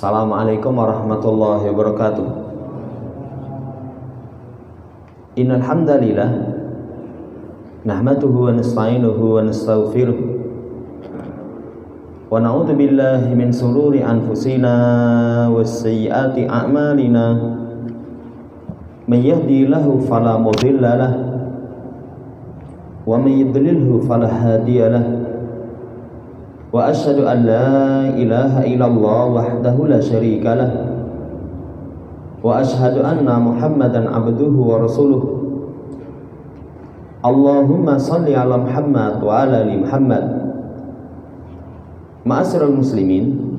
Assalamualaikum warahmatullahi wabarakatuh. Innal hamdalillah nahmaduhu wa nasta'inuhu wa nastaghfiruh wa na'udzu billahi min shururi anfusina was sayyiati a'malina. May yahdihillahu fala mudilla lahu wa may yudlilhu fala hadiya lahu. Wa asyhadu an la ilaha illallah wahdahu la syarika lah wa asyhadu anna Muhammadan abduhu wa rasuluh. Allahumma shalli ala Muhammad wa ala ali Muhammad. Ma'asyiral muslimin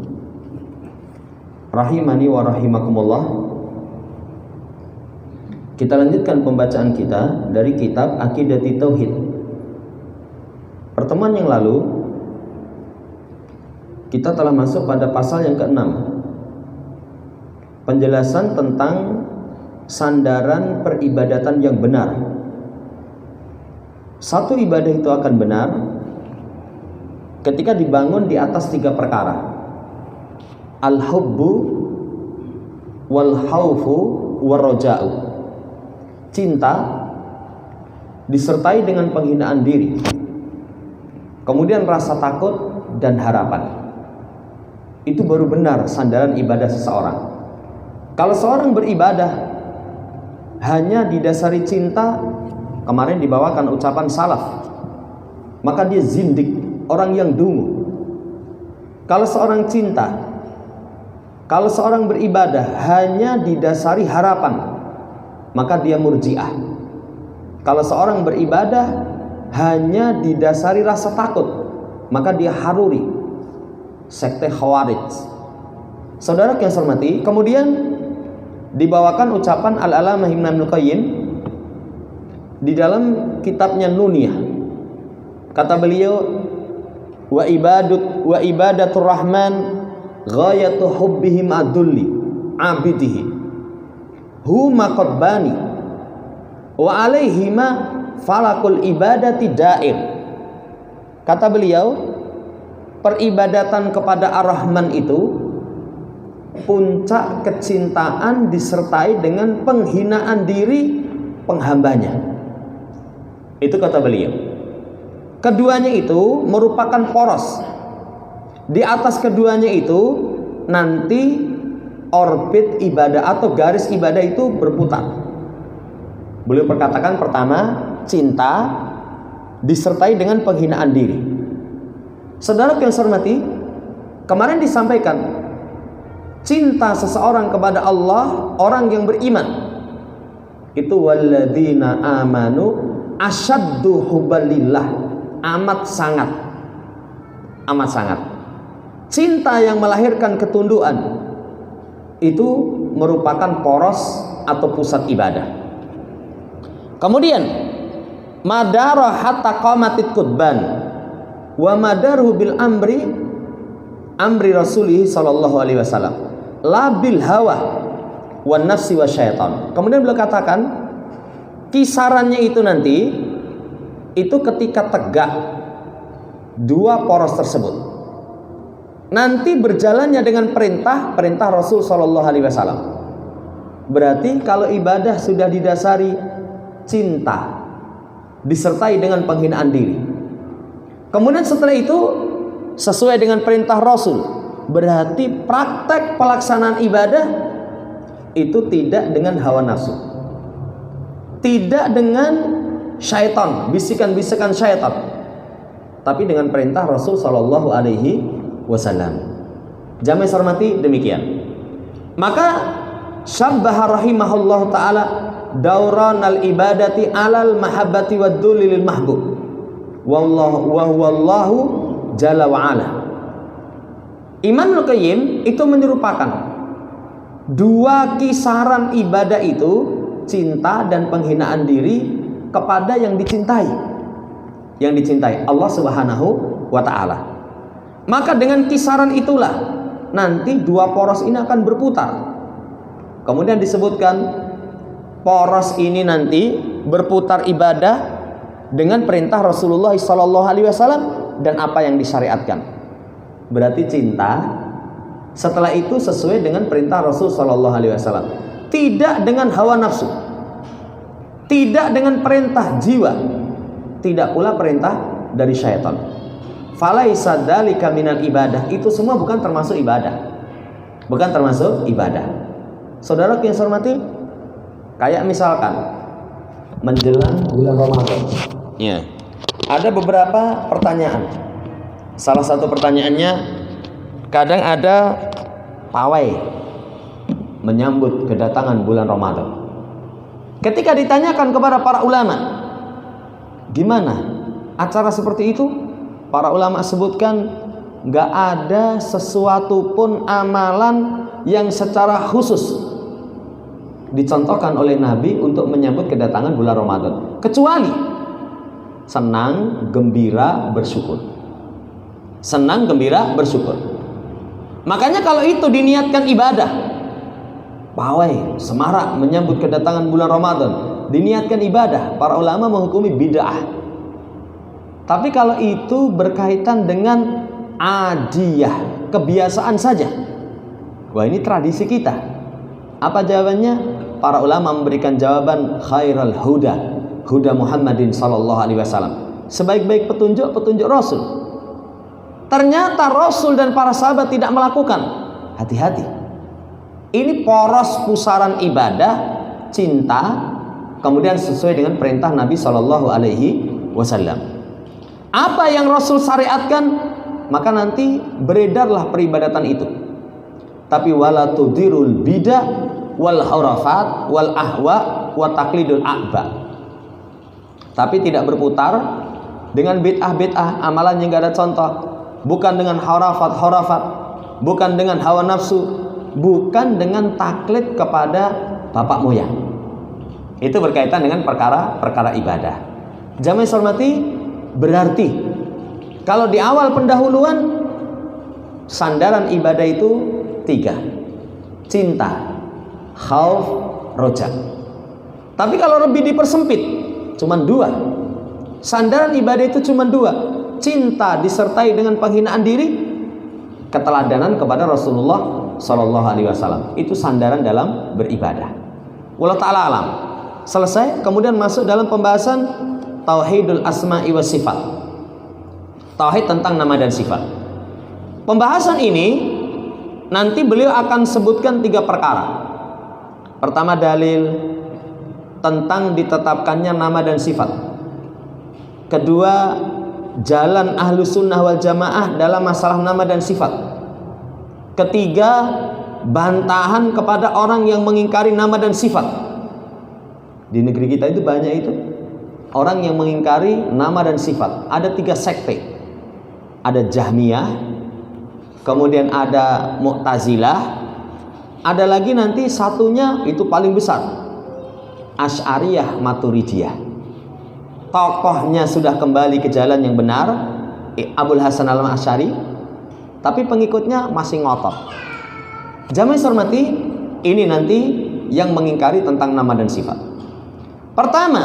rahimani wa rahimakumullah. Kita lanjutkan pembacaan kita dari kitab Aqidati Tauhid. Pertemuan yang lalu kita telah masuk pada pasal yang ke-6, penjelasan tentang sandaran peribadatan yang benar. Satu ibadah itu akan benar ketika dibangun di atas 3 perkara: al-hubbu wal khaufu war raja'u. Cinta disertai dengan penghinaan diri, kemudian rasa takut dan harapan. Itu baru benar sandaran ibadah seseorang. Kalau seorang beribadah hanya didasari cinta, kemarin dibawakan ucapan salaf, maka dia zindik, orang yang dungu. Kalau seorang cinta, kalau seorang beribadah hanya didasari harapan, maka dia murji'ah. Kalau seorang beribadah hanya didasari rasa takut, maka dia haruri, sekte Khawarij. Saudara yang saya hormati, kemudian dibawakan ucapan Al-Allamah Ibnu Qayyim di dalam kitabnya Nuniyah. Kata beliau, wa ibadatur rahman ghayatu hubbihim adulli abidihi huma qabbani wa alaihima falakul ibadati dair. Kata beliau, peribadatan kepada Ar-Rahman itu puncak kecintaan disertai dengan penghinaan diri penghambanya. Itu kata beliau. Keduanya itu merupakan poros. Di atas keduanya itu nanti orbit ibadah atau garis ibadah itu berputar. Beliau perkatakan, pertama, cinta disertai dengan penghinaan diri. Saudara yang saya hormati, kemarin disampaikan cinta seseorang kepada Allah, orang yang beriman itu walladzina amanu asyaddu hubbalillah, amat sangat cinta yang melahirkan ketundukan itu merupakan poros atau pusat ibadah. Kemudian madara hatta qamatit qutban wa madaruhu bil amri rasulih sallallahu alaihi wasallam la bil hawa wan nafsi wa syaitan. Kemudian beliau katakan kisarannya itu nanti itu ketika tegak dua poros tersebut, nanti berjalannya dengan perintah Rasul sallallahu alaihi wasallam. Berarti kalau ibadah sudah didasari cinta disertai dengan penghinaan diri, kemudian setelah itu sesuai dengan perintah Rasul, berarti praktek pelaksanaan ibadah itu tidak dengan hawa nafsu, tidak dengan syaitan, bisikan-bisikan syaitan, tapi dengan perintah Rasul Shallallahu Alaihi Wasallam. Jamaah hormati, demikian. Maka syabbaha rahimahullah taala dauran al ibadati alal mahabbati wad dulil mahbub wallahu jalla wa ala. Ibnu Qayyim itu menyerupakan dua kisaran ibadah itu, cinta dan penghinaan diri kepada yang dicintai Allah Subhanahu wa ta'ala. Maka dengan kisaran itulah nanti dua poros ini akan berputar. Kemudian disebutkan poros ini nanti berputar ibadah dengan perintah Rasulullah SAW dan apa yang disyariatkan. Berarti cinta Setelah itu sesuai dengan perintah Rasul Shallallahu Alaihi Wasallam, tidak dengan hawa nafsu, tidak dengan perintah jiwa, tidak pula perintah dari syaitan. Falaisa dzalika minal ibadah, itu semua bukan termasuk ibadah, bukan termasuk ibadah. Saudara yang saya hormati, kayak misalkan menjelang bulan Ramadan, ya, ada beberapa pertanyaan. Salah satu pertanyaannya, kadang ada pawai menyambut kedatangan bulan Ramadan. Ketika ditanyakan kepada para ulama, gimana acara seperti itu? Para ulama sebutkan, gak ada sesuatu pun amalan yang secara khusus dicontohkan oleh Nabi untuk menyambut kedatangan bulan Ramadan, kecuali senang, gembira, bersyukur. Senang, gembira, bersyukur. Makanya kalau itu diniatkan ibadah, pawai, semarak menyambut kedatangan bulan Ramadan, diniatkan ibadah, para ulama menghukumi bid'ah. Tapi kalau itu berkaitan dengan adiyah, kebiasaan saja, wah ini tradisi kita. Apa jawabannya? Para ulama memberikan jawaban khairul huda, huda Muhammadin sallallahu alaihi wasallam. Sebaik-baik petunjuk, petunjuk Rasul. Ternyata Rasul dan para sahabat tidak melakukan. Hati-hati. Ini poros pusaran ibadah, cinta, kemudian sesuai dengan perintah Nabi Shallallahu Alaihi Wasallam. Apa yang Rasul syariatkan, maka nanti beredarlah peribadatan itu. Tapi wala tudirul bidah wal hurafat wal ahwa wa taklidul a'ba. Tapi tidak berputar dengan bid'ah-bid'ah, amalan yang gak ada contoh, bukan dengan hurafat, bukan dengan hawa nafsu, bukan dengan taklid kepada bapak moyang. Itu berkaitan dengan perkara-perkara ibadah. Jamaah hormati, berarti kalau di awal pendahuluan sandaran ibadah itu 3: cinta, khauf, roja. Tapi kalau lebih dipersempit, cuma 2. Sandaran ibadah itu cuma 2: cinta disertai dengan penghinaan diri, keteladanan kepada Rasulullah Shallallahu Alaihi Wasallam. Itu sandaran dalam beribadah. Wallahu ta'ala alam. Selesai, kemudian masuk dalam pembahasan tauhidul asma'i was sifat, tauhid tentang nama dan sifat. Pembahasan ini nanti beliau akan sebutkan 3 perkara. Pertama, dalil tentang ditetapkannya nama dan sifat. Kedua, jalan ahlu sunnah wal jamaah dalam masalah nama dan sifat. Ketiga, bantahan kepada orang yang mengingkari nama dan sifat. Di negeri kita itu banyak itu orang yang mengingkari nama dan sifat. Ada 3 sekte. Ada Jahmiyah, kemudian ada Mu'tazilah, ada lagi nanti satunya itu paling besar, Asy'ariyah Maturidiyah. Tokohnya sudah kembali ke jalan yang benar, Abul Hasan al-Asy'ari, tapi pengikutnya masih ngotot. Jamaah hormati, ini nanti yang mengingkari tentang nama dan sifat. Pertama,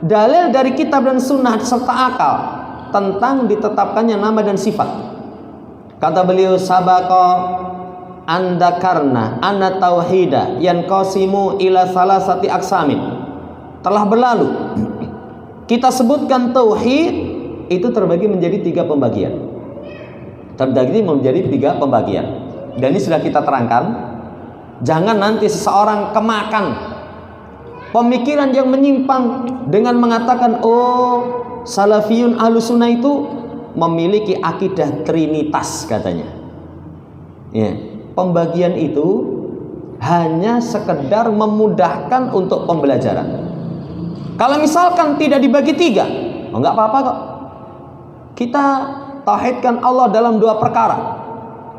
dalil dari kitab dan sunnah serta akal tentang ditetapkannya nama dan sifat. Kata beliau, sabaqa andakarna anna tauhida yanqasimu ila salasati aqsamin. Telah berlalu kita sebutkan tauhid itu terbagi menjadi 3 pembagian. Terbagi menjadi 3 pembagian. Dan ini sudah kita terangkan. Jangan nanti seseorang kemakan pemikiran yang menyimpang dengan mengatakan, oh, salafiyun ahlussunnah itu memiliki akidah trinitas katanya. Ya, pembagian itu hanya sekedar memudahkan untuk pembelajaran. Kalau misalkan tidak dibagi 3, enggak apa-apa kok. Kita tauhidkan Allah dalam 2 perkara.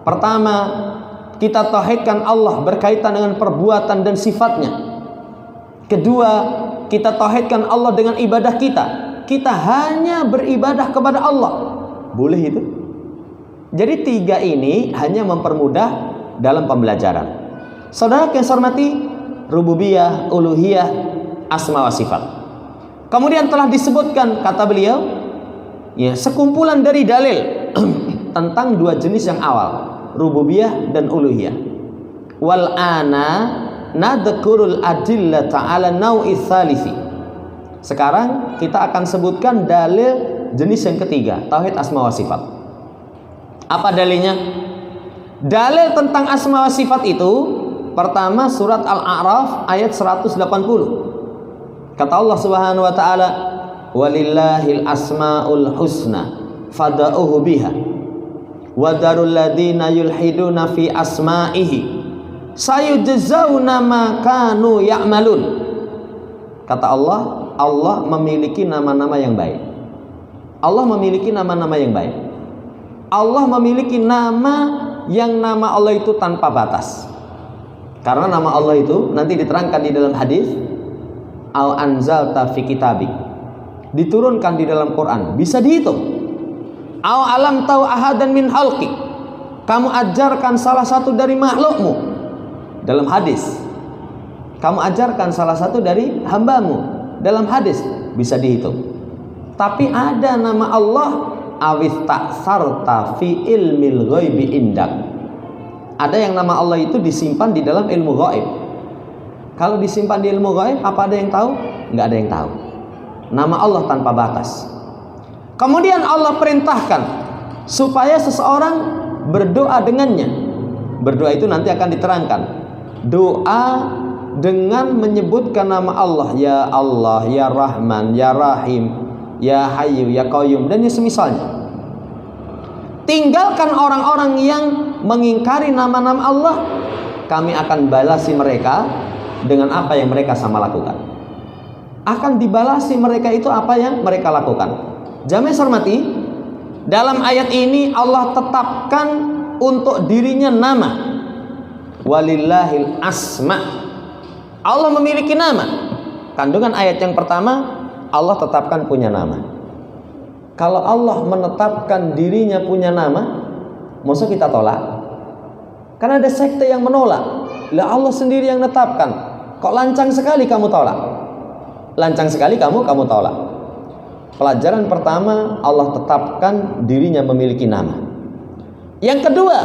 Pertama, kita tauhidkan Allah berkaitan dengan perbuatan dan sifatnya. Kedua, kita tauhidkan Allah dengan ibadah kita. Kita hanya beribadah kepada Allah. Boleh itu? Jadi 3 ini hanya mempermudah dalam pembelajaran. Saudara yang saya hormati, rububiyah, uluhiyah, asma wa sifat. Kemudian telah disebutkan, kata beliau, ya, sekumpulan dari dalil tentang 2 jenis yang awal. rububiyah dan uluhiyah. Wal ana nadkurul adillata 'ala nau'i tsalisi. Sekarang kita akan sebutkan dalil jenis yang ketiga, tauhid asma wa sifat. Apa dalilnya? Dalil tentang asma wa sifat itu pertama surat Al-A'raf ayat 180. Kata Allah Subhanahu wa taala, "Walillahil asmaul husna fad'uhu biha wa darul ladzina yulhiduna fi asma'ihi sayujzauna ma kanu ya'malun." Kata Allah, Allah memiliki nama-nama yang baik. Allah memiliki nama-nama yang baik. Allah memiliki nama yang nama Allah itu tanpa batas. Karena nama Allah itu nanti diterangkan di dalam hadis, "Au anzalta fi kitabik." Diturunkan di dalam Quran, bisa dihitung. "Au alam tau ahadan min khalqi." Kamu ajarkan salah satu dari makhlukmu. Dalam hadis. Kamu ajarkan salah satu dari hambamu. Dalam hadis bisa dihitung. Tapi ada nama Allah, awis ta'sarta fi ilmil ghaibi indak. Ada yang nama Allah itu disimpan di dalam ilmu ghaib. Kalau disimpan di ilmu ghaib, apa ada yang tahu? Nggak ada yang tahu. Nama Allah tanpa batas. Kemudian Allah perintahkan supaya seseorang berdoa dengannya. Berdoa itu nanti akan diterangkan. Doa dengan menyebutkan nama Allah, ya Rahman, ya Rahim, ya Hayyu, ya Qayyum, dan yang semisalnya. Tinggalkan orang-orang yang mengingkari nama-nama Allah, kami akan balasi mereka dengan apa yang mereka sama lakukan. Akan dibalasi mereka itu apa yang mereka lakukan. Jamaah hormati, dalam ayat ini Allah tetapkan untuk dirinya nama. Walillahil asma. Allah memiliki nama. Kandungan ayat yang pertama, Allah tetapkan punya nama. Kalau Allah menetapkan dirinya punya nama, masa kita tolak? Karena ada sekte yang menolak. Lah Allah sendiri yang menetapkan. Kok lancang sekali kamu tolak? Lancang sekali kamu tolak. Pelajaran pertama, Allah tetapkan dirinya memiliki nama. Yang kedua,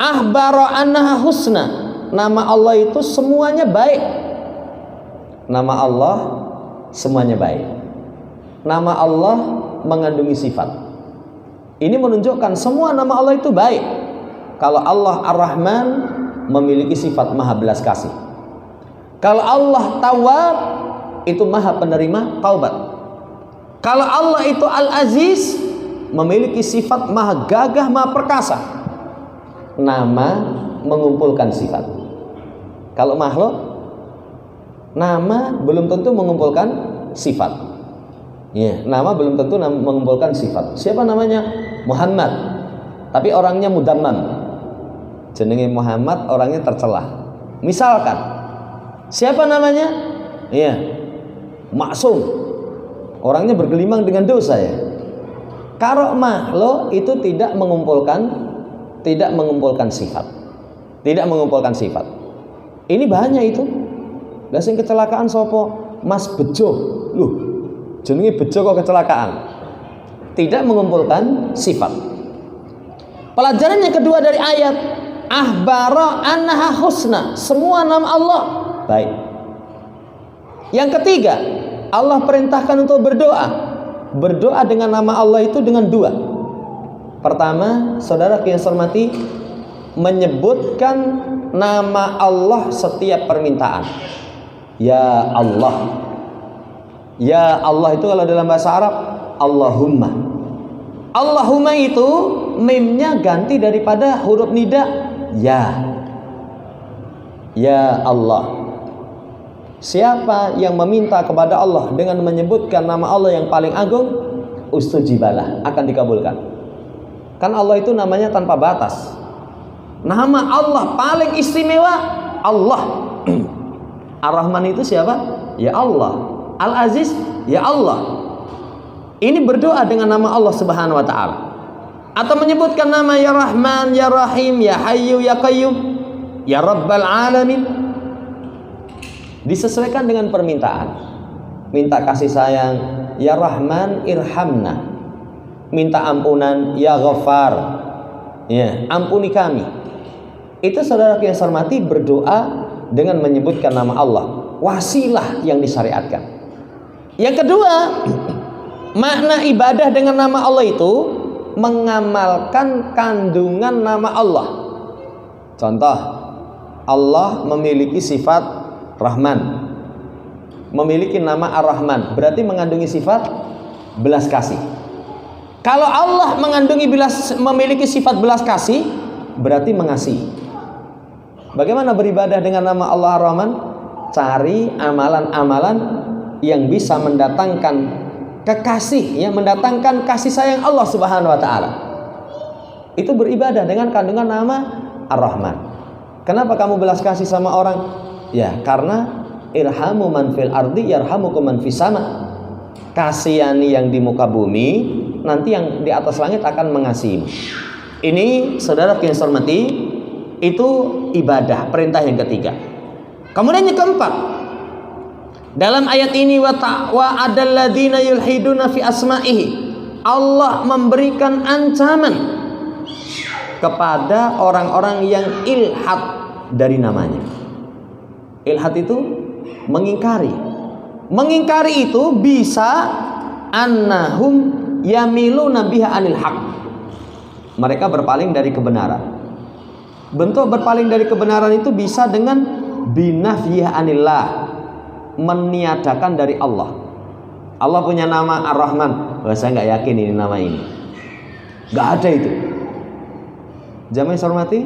ahbara annaha husna. Nama Allah itu semuanya baik. Nama Allah semuanya baik. Nama Allah mengandungi sifat. Ini menunjukkan semua nama Allah itu baik. Kalau Allah Ar-Rahman memiliki sifat maha belas kasih. Kalau Allah Tawwab itu maha penerima taubat. Kalau Allah itu Al-Aziz memiliki sifat maha gagah, maha perkasa. Nama mengumpulkan sifat. Kalau makhluk, nama belum tentu mengumpulkan sifat. Ya, nama belum tentu mengumpulkan sifat. Siapa namanya? Muhammad. Tapi orangnya mudammam. Jenenge Muhammad, orangnya tercelah. Misalkan, siapa namanya? Iya, Maksum. Orangnya bergelimang dengan dosa ya. Kalau makhluk itu tidak mengumpulkan sifat. Tidak mengumpulkan sifat. Ini banyak itu. Lah sing kecelakaan sopo? Mas Bejo. Loh, jenenge Bejo kok kecelakaan? Tidak mengumpulkan sifat. Pelajaran yang kedua dari ayat, ahbara annaha husna. Semua nama Allah baik. Yang ketiga, Allah perintahkan untuk berdoa. Berdoa dengan nama Allah itu dengan dua. Pertama, saudara yang saya hormati, menyebutkan nama Allah setiap permintaan. Ya Allah. Ya Allah itu kalau dalam bahasa Arab Allahumma. Allahumma itu mimnya ganti daripada huruf nida ya. Ya Allah. Siapa yang meminta kepada Allah dengan menyebutkan nama Allah yang paling agung, ustujibalah, akan dikabulkan. Kan Allah itu namanya tanpa batas. Nama Allah paling istimewa Allah. Ar-Rahman itu siapa? Ya Allah. Al-Aziz, ya Allah. Ini berdoa dengan nama Allah Subhanahu wa taala. Atau menyebutkan nama ya Rahman, ya Rahim, ya Hayyu, ya Qayyum, ya Rabbal Alamin. Disesuaikan dengan permintaan. Minta kasih sayang, ya Rahman irhamna. Minta ampunan, ya Ghaffar. Ya, ampuni kami. Itu saudara yang saya hormati berdoa dengan menyebutkan nama Allah, wasilah yang disyariatkan. Yang kedua, makna ibadah dengan nama Allah itu mengamalkan kandungan nama Allah. Contoh, Allah memiliki sifat Rahman, memiliki nama Ar-Rahman, berarti mengandungi sifat belas kasih. Kalau Allah memiliki sifat belas kasih, berarti mengasihi. Bagaimana beribadah dengan nama Allah Ar-Rahman? Cari amalan-amalan yang bisa mendatangkan kekasih, ya, mendatangkan kasih sayang Allah Subhanahu wa taala. Itu beribadah dengan kandungan nama Ar-Rahman. Kenapa kamu belas kasih sama orang? Ya, karena irhamu man fil ardi yarhamukum man fis sama. Kasihani yang di muka bumi, nanti yang di atas langit akan mengasihi. Ini saudara yang saya hormati, itu ibadah, perintah yang ketiga. Kemudian yang keempat, dalam ayat ini wa adal ladzina yulhiduna fi asma'ihi, Allah memberikan ancaman kepada orang-orang yang ilhad dari namanya. Ilhad itu mengingkari. Mengingkari itu bisa annahum yamiluna biha anil haq. Mereka berpaling dari kebenaran. Bentuk berpaling dari kebenaran itu bisa dengan binafyih anillah, meniadakan dari Allah. Allah punya nama Ar-Rahman, saya nggak yakin ini nama ini, nggak ada itu. Jamaah yang saya hormati,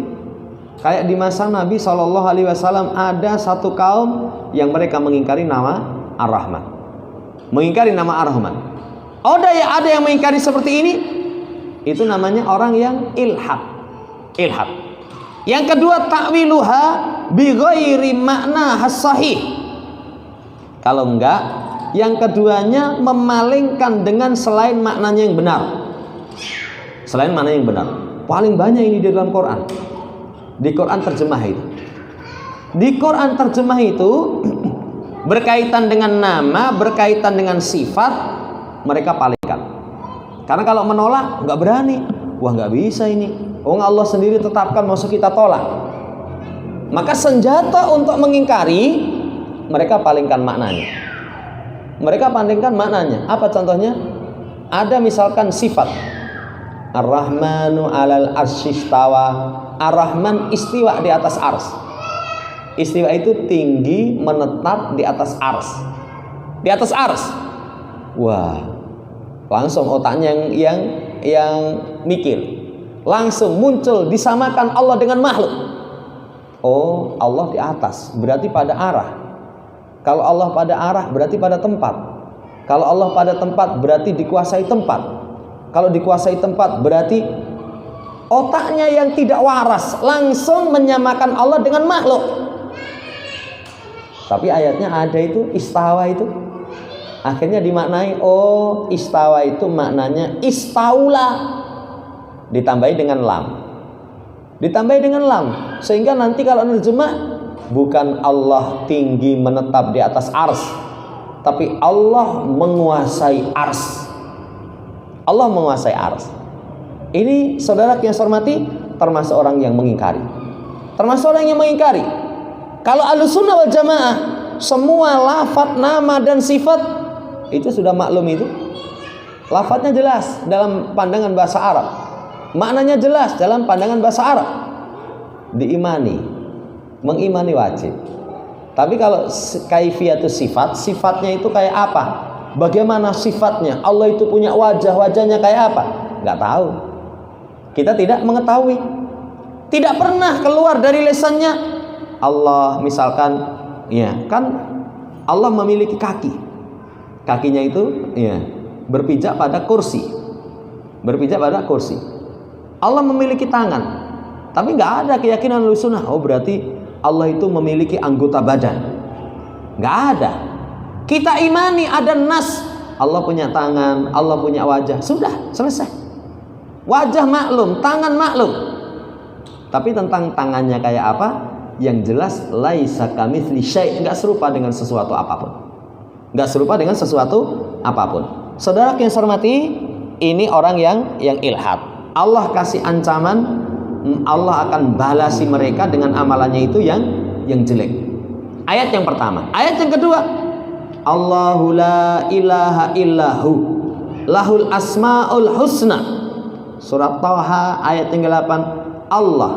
kayak di masa Nabi SAW ada satu kaum yang mereka mengingkari nama Ar-Rahman, mengingkari nama Ar-Rahman. Ada yang mengingkari seperti ini, itu namanya orang yang ilhad. Yang kedua, ta'wiluha bi ghairi makna as-sahih. Kalau enggak, yang keduanya memalingkan dengan selain maknanya yang benar. Selain makna yang benar. Paling banyak ini di dalam Quran. Di Quran terjemah itu. Di Quran terjemah itu berkaitan dengan nama, berkaitan dengan sifat, mereka palingkan. Karena kalau menolak enggak berani. Wah, enggak bisa ini. Allah sendiri tetapkan, masuk kita tolak. Maka senjata untuk mengingkari, mereka palingkan maknanya. Mereka palingkan maknanya. Apa contohnya? Ada misalkan sifat Ar-Rahmanu 'alal arsyistawa. Ar-Rahman istiwa di atas ars. Istiwa itu tinggi, menetap di atas ars. Di atas ars. Wah, langsung otaknya yang mikir. Langsung muncul, disamakan Allah dengan makhluk. Oh, Allah di atas, berarti pada arah. Kalau Allah pada arah, berarti pada tempat. Kalau Allah pada tempat, berarti dikuasai tempat. Kalau dikuasai tempat, berarti otaknya yang tidak waras langsung menyamakan Allah dengan makhluk. Tapi ayatnya ada itu, istawa itu. Akhirnya dimaknai, oh, istawa itu maknanya istaula. Ditambahi dengan lam. Ditambahi dengan lam. Sehingga nanti kalau nerjemah, bukan Allah tinggi menetap di atas ars, tapi Allah menguasai ars. Allah menguasai ars. Ini saudara yang saya hormati, termasuk orang yang mengingkari. Termasuk orang yang mengingkari. Kalau Ahlussunnah wal Jamaah, semua lafaz, nama dan sifat itu sudah maklum itu. Lafaznya jelas dalam pandangan bahasa Arab. Maknanya jelas dalam pandangan bahasa Arab. Diimani, mengimani wajib. Tapi kalau kaifiatus sifat, sifatnya itu kayak apa? Bagaimana sifatnya? Allah itu punya wajah, wajahnya kayak apa? Nggak tahu. Kita tidak mengetahui. Tidak pernah keluar dari lisannya. Allah misalkan, ya kan Allah memiliki kaki. Kakinya itu ya berpijak pada kursi. Berpijak pada kursi. Allah memiliki tangan, tapi nggak ada keyakinan Ahlussunnah. Oh, berarti Allah itu memiliki anggota badan. Nggak ada. Kita imani ada nas. Allah punya tangan, Allah punya wajah. Sudah, selesai. Wajah maklum, tangan maklum. Tapi tentang tangannya kayak apa? Yang jelas laisa kamitsli syai', nggak serupa dengan sesuatu apapun. Nggak serupa dengan sesuatu apapun. Saudara yang saya hormati, ini orang yang ilhad. Allah kasih ancaman Allah akan balasi mereka dengan amalannya itu yang jelek. Ayat yang pertama. Ayat yang kedua, Allahu la ilaha illahu lahul asmaul husna. Surat Thaha ayat yang ke-8. Allah,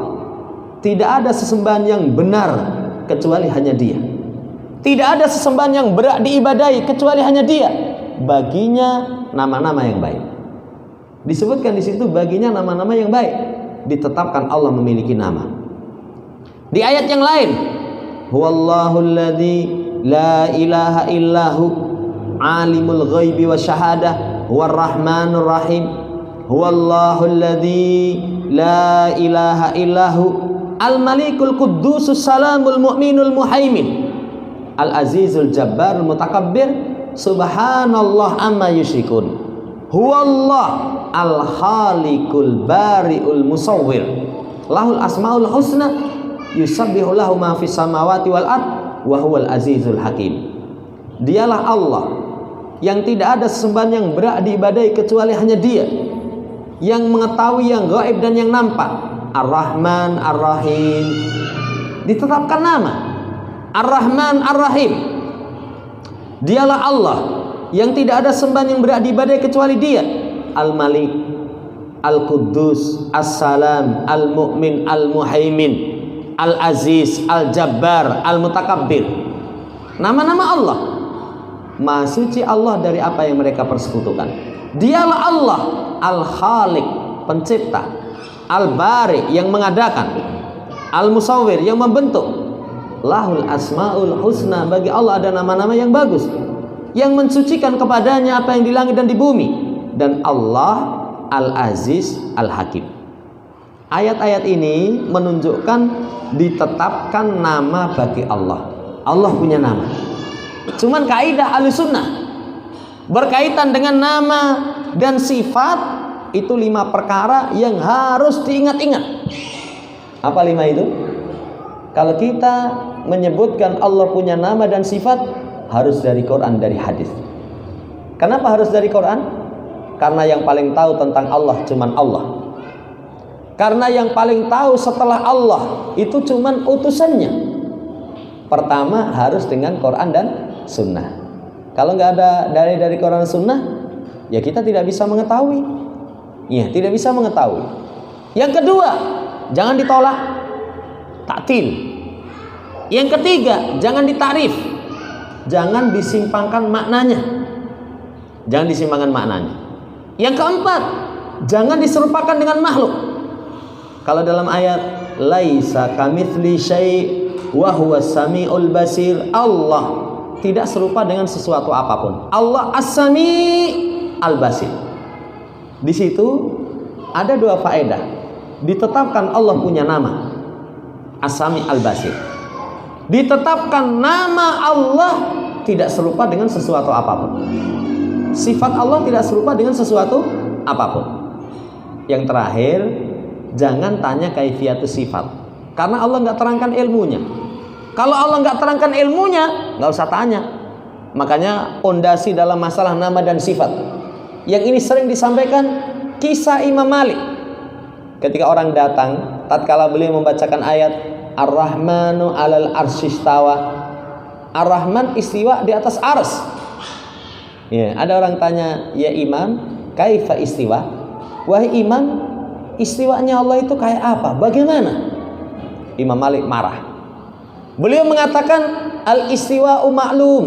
tidak ada sesembahan yang benar kecuali hanya Dia. Tidak ada sesembahan yang berhak diibadahi kecuali hanya Dia. Baginya nama-nama yang baik. Disebutkan di situ baginya nama-nama yang baik. Ditetapkan Allah memiliki nama. Di ayat yang lain, huwallahul ladzi la ilaha illahu alimul ghaibi wasyahadah huwar rahmanur rahim. Huwallahul ladzi la ilaha illahu al malikul quddusus salamul mu'minul muhaimin al azizul jabbarul mutakabbir subhanallah amma yusyrikun. Huwallah al khaliqul bari'ul musawwir lahul asmaul husna yusabbihu lahu ma fis samawati wal ard wa huwal azizul hakim. Dialah Allah yang tidak ada sesembahan yang berhak diibadahi kecuali hanya Dia, yang mengetahui yang gaib dan yang nampak. Ar-Rahman Ar-Rahim, ditetapkan nama Ar-Rahman Ar-Rahim. Dialah Allah yang tidak ada sembahan yang berhak diibadahi kecuali Dia. Al-Malik, Al-Quddus, As-Salam, Al-Mu'min, Al-Muhaimin, Al-Aziz, Al-Jabbar, Al-Mutakabbir. Nama-nama Allah. Maha suci Allah dari apa yang mereka persekutukan. Dialah Allah Al-Khaliq, pencipta, Al-Bari, yang mengadakan, Al-Musawwir, yang membentuk. Lahul asmaul husna, bagi Allah ada nama-nama yang bagus, yang mensucikan kepadanya apa yang di langit dan di bumi. Dan Allah Al-Aziz Al-Hakim. Ayat-ayat ini menunjukkan ditetapkan nama bagi Allah. Allah punya nama. Cuman kaidah Ahlussunnah berkaitan dengan nama dan sifat itu 5 perkara yang harus diingat-ingat. Apa 5 itu? Kalau kita menyebutkan Allah punya nama dan sifat, harus dari Quran, dari hadis. Kenapa harus dari Quran? Karena yang paling tahu tentang Allah cuman Allah. Karena yang paling tahu setelah Allah itu cuman utusannya. Pertama harus dengan Quran dan Sunnah. Kalau nggak ada dari Quran dan Sunnah, ya kita tidak bisa mengetahui. Ya, tidak bisa mengetahui. Yang kedua, jangan ditolak, taktil. Yang ketiga, jangan ditakrif, jangan disimpangkan maknanya. Jangan disimpangkan maknanya. Yang keempat, jangan diserupakan dengan makhluk. Kalau dalam ayat laisa kamitsli syai' wa huwas samiul basir, Allah tidak serupa dengan sesuatu apapun. Allah As-Sami' Al-Basir. Di situ ada 2 faedah. Ditetapkan Allah punya nama As-Sami' Al-Basir. Ditetapkan nama Allah tidak serupa dengan sesuatu apapun. Sifat Allah tidak serupa dengan sesuatu apapun. Yang terakhir, jangan tanya kaifiatus sifat, karena Allah nggak terangkan ilmunya. Kalau Allah nggak terangkan ilmunya, nggak usah tanya. Makanya pondasi dalam masalah nama dan sifat, yang ini sering disampaikan, kisah Imam Malik. Ketika orang datang, tatkala beliau membacakan ayat Ar-Rahmanu 'alal arsyistawa, Ar-Rahman istiwa di atas ars. Ya, ada orang tanya, ya Imam, kaifa istiwa? Wahai Imam, istiwanya Allah itu kayak apa? Bagaimana? Imam Malik marah. Beliau mengatakan al-istiwa'u ma'lum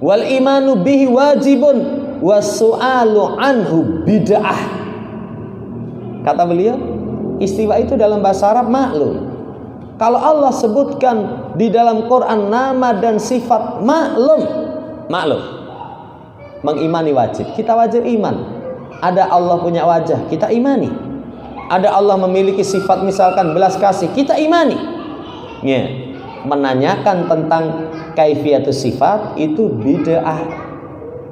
wal imanu bihi wajibun was-su'alu anhu bid'ah. Kata beliau, istiwa itu dalam bahasa Arab maklum. Kalau Allah sebutkan di dalam Quran nama dan sifat maklum, mengimani wajib. Kita wajib iman. Ada Allah punya wajah, kita imani. Ada Allah memiliki sifat misalkan belas kasih, kita imani. Ya, menanyakan tentang kaifiatus sifat itu bid'ah.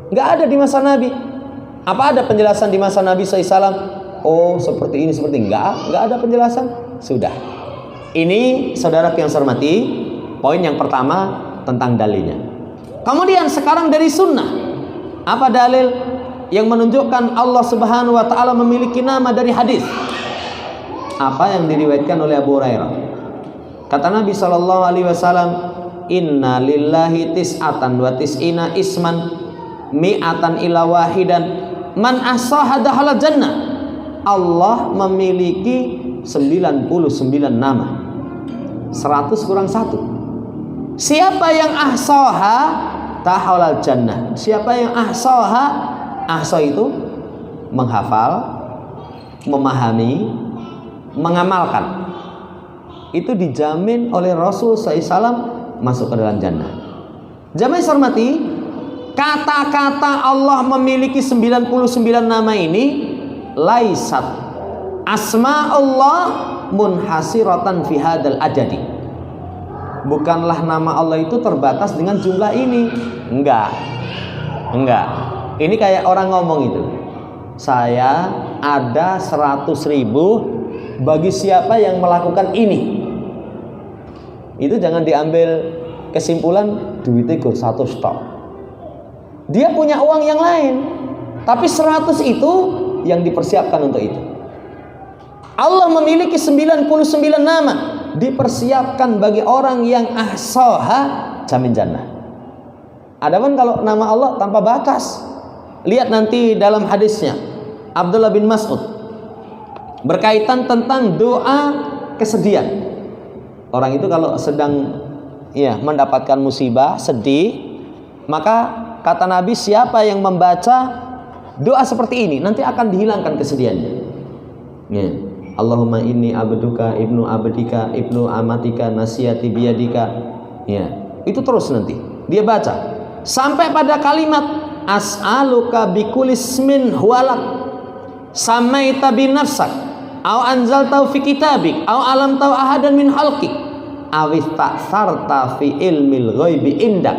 Nggak ada di masa Nabi. Apa ada penjelasan di masa Nabi SAW? Oh, seperti ini, seperti nggak ada penjelasan. Sudah. Ini saudara yang saya hormati, poin yang pertama tentang dalilnya. Kemudian sekarang dari sunnah. Apa dalil yang menunjukkan Allah Subhanahu wa taala memiliki nama dari hadis? apa yang diriwayatkan oleh Abu Hurairah. Kata Nabi sallallahu alaihi wasallam, "Inna lillahi tis'atan wa tis'ina isman mi'atan ila wahidan man ahsaha dakhala jannah." Allah memiliki 99 nama. 100 kurang 1. Siapa yang ahsaha dakhala jannah. Siapa yang ahsaha, ahsa itu menghafal, memahami, mengamalkan. Itu dijamin oleh Rasul SAW masuk ke dalam jannah. Jamaah hormati, kata-kata Allah memiliki 99 nama ini laisat asma Allah munhasiratan fi hadzal adadi. Bukanlah nama Allah itu terbatas dengan jumlah ini. Enggak. Ini kayak orang ngomong itu, saya ada 100.000 bagi siapa yang melakukan ini. Itu jangan diambil kesimpulan duitnya gur 100 stok. Dia punya uang yang lain, tapi 100 itu yang dipersiapkan untuk itu. Allah memiliki 99 nama, dipersiapkan bagi orang yang ahsaha jamin jannah. Adapun kalau nama Allah tanpa batas, lihat nanti dalam hadisnya Abdullah bin Mas'ud berkaitan tentang doa kesedihan. Orang itu kalau sedang mendapatkan musibah, sedih, maka kata Nabi, siapa yang membaca doa seperti ini nanti akan dihilangkan kesedihannya. Allahumma inni abduka ibnu abdika ibnu amatika nasiyati biyadika. Itu terus nanti dia baca sampai pada kalimat as'aluka bikulli ismin huwalak samaita bi nafsak au anzaltahu fi kitabik au alamtahu ahadan min khalqik aw ista'sarta fi ilmil ghaibi indak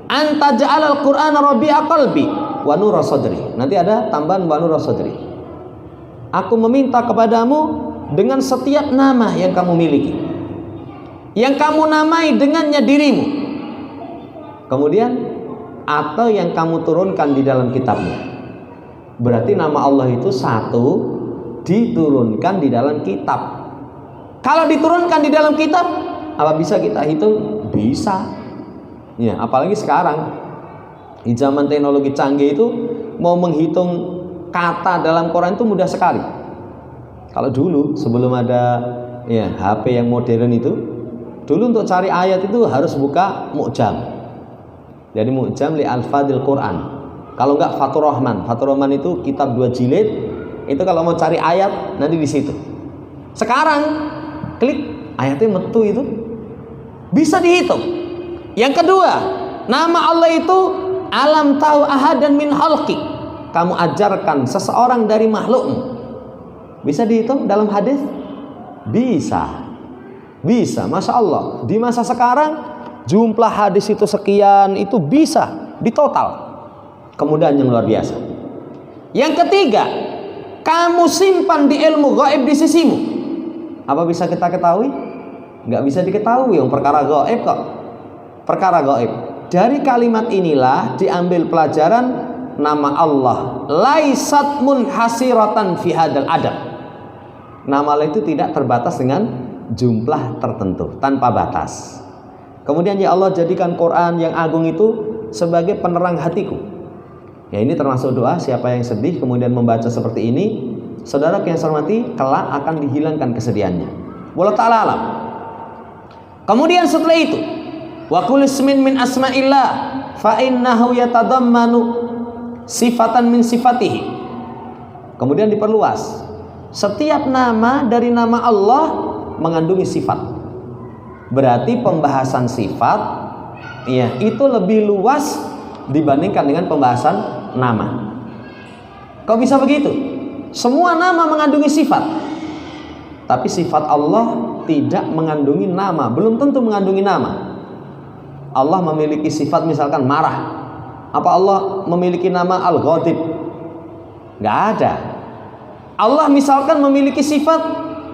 anta ja'alal qur'ana rabi'a qalbi wa nura sadri. Nanti ada tambahan wa nura sadri. Aku meminta kepadamu dengan setiap nama yang kamu miliki, yang kamu namai dengannya dirimu, kemudian atau yang kamu turunkan di dalam kitabmu. Berarti nama Allah itu satu, diturunkan di dalam kitab. Kalau diturunkan di dalam kitab, apa bisa kita hitung? Bisa. Apalagi sekarang di zaman teknologi canggih itu mau menghitung kata dalam Quran itu mudah sekali. Kalau dulu sebelum ada HP yang modern itu, dulu untuk cari ayat itu harus buka Mu'jam. Jadi Mu'jam li alfadil Quran. Kalau enggak Fathur Rahman. Fathur Rahman itu kitab 2 jilid. Itu kalau mau cari ayat nanti di situ. Sekarang klik ayatnya metu itu bisa dihitung. Yang kedua, nama Allah itu alam tahu ahadan min khalqi. Kamu ajarkan seseorang dari makhlukmu. Bisa dihitung dalam hadis? Bisa. Masya Allah. Di masa sekarang jumlah hadis itu sekian, itu bisa ditotal. Kemudahan yang luar biasa. Yang ketiga, kamu simpan di ilmu gaib di sisimu. Apa bisa kita ketahui? Nggak bisa diketahui, yang perkara gaib kok. Perkara gaib. Dari kalimat inilah diambil pelajaran nama Allah laisat munhasiratan fi hadzal adad. Nama Allah itu tidak terbatas dengan jumlah tertentu, tanpa batas. Kemudian ya Allah jadikan Quran yang agung itu sebagai penerang hatiku. Ini termasuk doa siapa yang sedih kemudian membaca seperti ini, saudara yang saya hormati, kelak akan dihilangkan kesedihannya. Wallahu ta'ala alam. Kemudian setelah itu, wa kullu ismin min asma'illah fa innahu yatadammanu sifatan min sifatihi. Kemudian diperluas, setiap nama dari nama Allah mengandungi sifat. Berarti pembahasan sifat itu lebih luas dibandingkan dengan pembahasan nama. Kok bisa begitu? Semua nama mengandungi sifat, tapi sifat Allah tidak mengandungi nama, belum tentu mengandungi nama. Allah memiliki sifat misalkan marah. Apa Allah memiliki nama Al-Ghadib? Nggak ada. Allah misalkan memiliki sifat,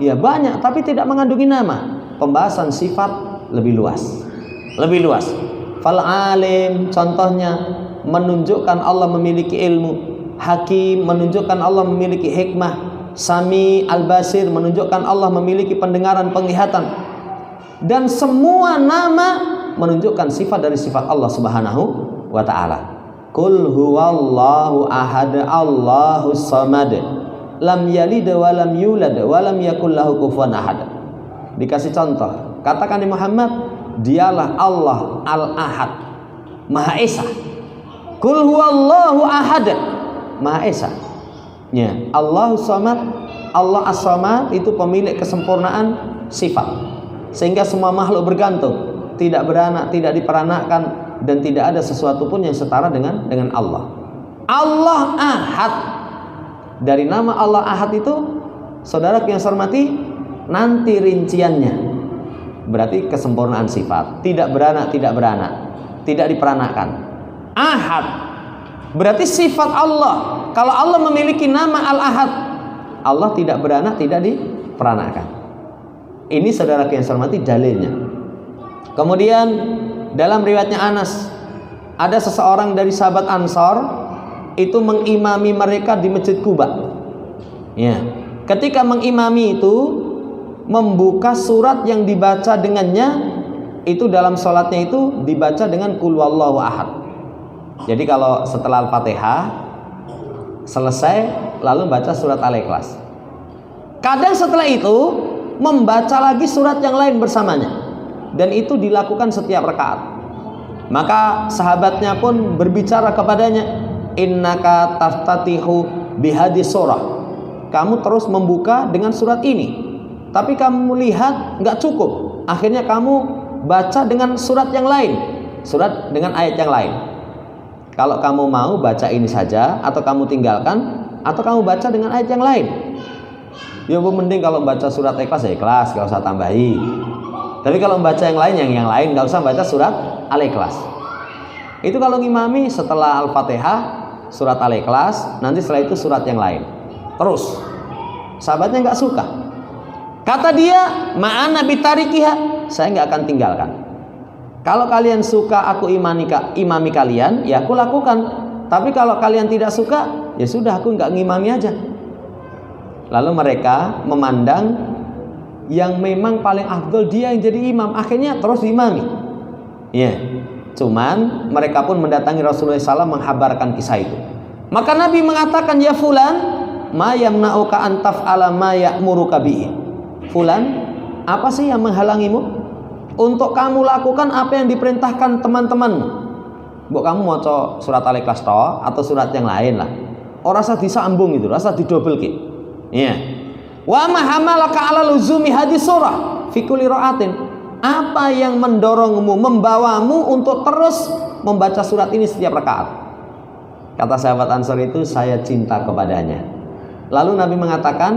banyak, tapi tidak mengandungi nama. Pembahasan sifat lebih luas. Fal alim contohnya menunjukkan Allah memiliki ilmu. Hakim menunjukkan Allah memiliki hikmah. Sami Al-Basir menunjukkan Allah memiliki pendengaran, penglihatan. Dan semua nama menunjukkan sifat dari sifat Allah Subhanahu wa taala. Qul huwallahu ahad, Allahus samad, lam yalid wa lam yulad wa lam yakul lahu kufuwan ahad. Dikasih contoh, katakan di Muhammad, dialah Allah Al-Ahad, Maha Esa. Qul huwallahu ahad, Maha Esa. Ya, Allahus samad, Allah As-Samad itu pemilik kesempurnaan sifat. Sehingga semua makhluk bergantung, tidak beranak, tidak diperanakkan, dan tidak ada sesuatu pun yang setara dengan Allah. Allah Ahad. Dari nama Allah Ahad itu, saudara yang saya hormati, nanti rinciannya. Berarti kesempurnaan sifat, tidak beranak, tidak diperanakkan. Ahad berarti sifat Allah. Kalau Allah memiliki nama Al-Ahad, Allah tidak beranak, tidak diperanakkan. Ini saudara yang saya hormati dalilnya. Kemudian dalam riwayatnya Anas, ada seseorang dari sahabat Ansor itu mengimami mereka di Masjid Quba. Ya, ketika mengimami itu membuka surat yang dibaca dengannya itu dalam sholatnya itu dibaca dengan Qul huwallahu ahad. Jadi kalau setelah Al-Fatihah selesai lalu baca surat Al-Ikhlas. Kadang setelah itu membaca lagi surat yang lain bersamanya, dan itu dilakukan setiap rakaat. Maka sahabatnya pun berbicara kepadanya, innaka taftatihu bihadis surah, kamu terus membuka dengan surat ini, tapi kamu lihat nggak cukup, akhirnya kamu baca dengan surat yang lain, surat dengan ayat yang lain. Kalau kamu mau baca ini saja, atau kamu tinggalkan, atau kamu baca dengan ayat yang lain. Ya bu, mending kalau baca surat Ikhlas ya Ikhlas, nggak usah tambahi. Tapi kalau membaca yang lain nggak usah baca surat Al-Ikhlas. Itu kalau ngimami setelah Al-Fatihah surat Al-Ikhlas, nanti setelah itu surat yang lain. Terus sahabatnya nggak suka. Kata dia, ma'ana bitarikiha, saya nggak akan tinggalkan. Kalau kalian suka aku imami kalian, ya aku lakukan. Tapi kalau kalian tidak suka, ya sudah aku nggak ngimami aja. Lalu mereka memandang yang memang paling afdol dia yang jadi imam, akhirnya terus imami. Ya, cuman mereka pun mendatangi Rasulullah SAW menghabarkan kisah itu. Maka Nabi mengatakan, ya fulan, ma yamna'uka an taf'ala ma ya'muruka bihi. Fulan, apa sih yang menghalangimu untuk kamu lakukan apa yang diperintahkan teman-temanmu? Mbok kamu mau surat Al-Ikhlas toh atau surat yang lain lah. Ora rasa disambung itu, rasa didobelke. Iya. Wa ma hamalaka 'ala luzumi hadis surah fi kulli ra'atin. Apa yang mendorongmu, membawamu untuk terus membaca surat ini setiap rakaat? Kata sahabat Ansor itu, saya cinta kepadanya. Lalu Nabi mengatakan,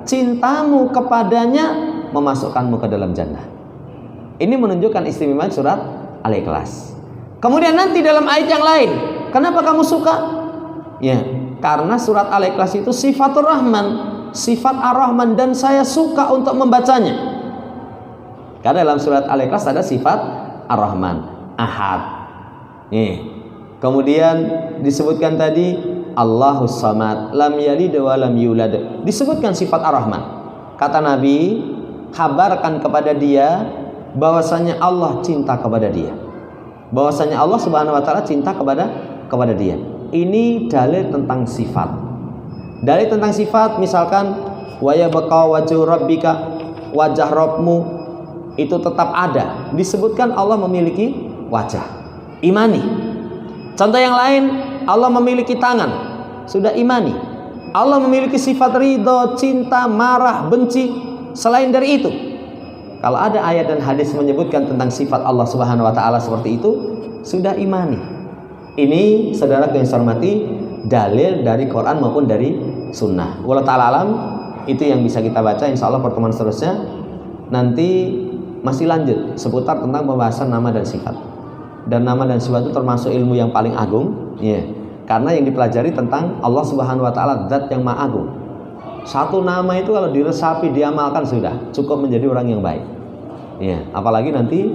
cintamu kepadanya memasukkanmu ke dalam jannah. Ini menunjukkan istimewa surat Al-Ikhlas. Kemudian nanti dalam ayat yang lain, kenapa kamu suka? Ya, karena surat Al-Ikhlas itu sifatur Rahman, sifat Ar-Rahman, dan saya suka untuk membacanya. Karena dalam surat Al-Ikhlas ada sifat Ar-Rahman, Ahad. Kemudian disebutkan tadi Allahus Samad, lam yalid wa lam yulad. Disebutkan sifat Ar-Rahman. Kata Nabi, kabarkan kepada dia bahwasanya Allah cinta kepada dia. Bahwasanya Allah Subhanahu wa taala cinta kepada dia. Ini dalil tentang sifat. Dalil tentang sifat misalkan wa yabqa wajhu rabbika, wajah Rabbmu itu tetap ada. Disebutkan Allah memiliki wajah. Imani. Contoh yang lain, Allah memiliki tangan. Sudah imani. Allah memiliki sifat ridho, cinta, marah, benci. Selain dari itu, kalau ada ayat dan hadis menyebutkan tentang sifat Allah Subhanahu wa taala seperti itu, sudah imani. Ini saudara yang saya hormati, dalil dari Quran maupun dari sunnah. Wallahu ta'ala alam, itu yang bisa kita baca. Insya Allah pertemuan seterusnya nanti masih lanjut seputar tentang pembahasan nama dan sifat. Dan nama dan sifat itu termasuk ilmu yang paling agung, ya. Karena yang dipelajari tentang Allah Subhanahu wa taala, zat yang maha agung. Satu nama itu kalau diresapi, diamalkan sudah cukup menjadi orang yang baik. Ya, apalagi nanti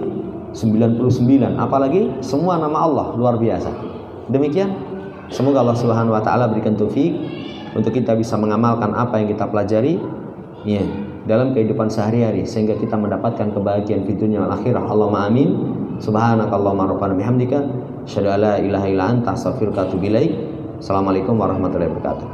99, apalagi semua nama Allah luar biasa. Demikian, semoga Allah Subhanahu wa taala berikan taufik untuk kita bisa mengamalkan apa yang kita pelajari ya dalam kehidupan sehari-hari sehingga kita mendapatkan kebahagiaan di dunia wal akhirah. Allahumma amin. Subhanakallahumma rabbana bihamdika asyhadu an la ilaha illa anta astaghfiruka wa atubu ilaik. Assalamualaikum warahmatullahi wabarakatuh.